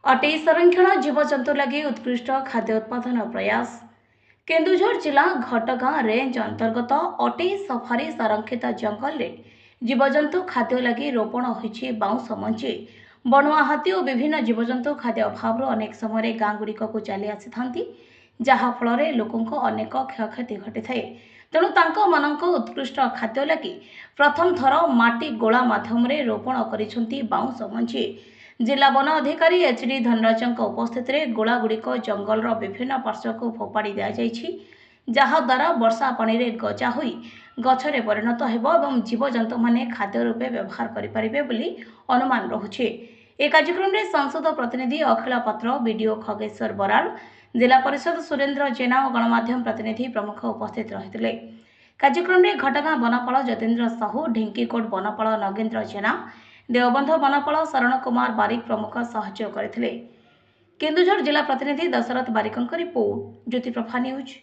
अटई संरक्षण जीवजंतु लगी उत्कृष्ट खाद्य उत्पादन प्रयास। केन्दुझर जिला घटगां रेंज अंतर्गत अटई सफारी संरक्षित जंगल में जीवजंतु खाद्य लगी रोपण होइछि बाउंस मंजी। बणुआ हाथी और विभिन्न जीवजंतु खाद्य अभाव अनेक समय गाँ गुड़िक को चली आसी थांती, जहा फल लोकों अनेक क्षयक्षति घटी थाए। तेणु तांको उत्कृष्ट खाद्य लगी प्रथम थर माटी गोला माध्यम रोपण करिसेंती बाउंस मंजी। जिला वन अधिकारी एचडी धनराज उपस्थित गोलागुड़िक जंगल विभिन्न पार्श्व को फोपाड़ी दि जहाद्वारा वर्षा पानी रे गजा होई गछरे परिणत हेबो एवं जीवजंतु माने खाद्य रूपे व्यवहार करिपारिबे बोली अनुमान रहुछि। ए कार्यक्रम में संसद प्रतिनिधि अखिल पात्र, बीडीओ खगेश्वर बराल, जिला परिषद सुरेन्द्र जेना और गणमाध्यम प्रतिनिधि प्रमुख उपस्थित रहिथिले। कार्यक्रम में घटगां वनपाल जतेन्द्र साहू, ढिंकीकोट वनपाल नगेन्द्र जेना, देवबंध वनपाल शरण कुमार बारिक प्रमुख सहयोग करथिले। केन्दुझर जिला प्रतिनिधि दशरथ बारिकଙ୍କ रिपोर्ट, ज्योतिप्रभा न्यूज।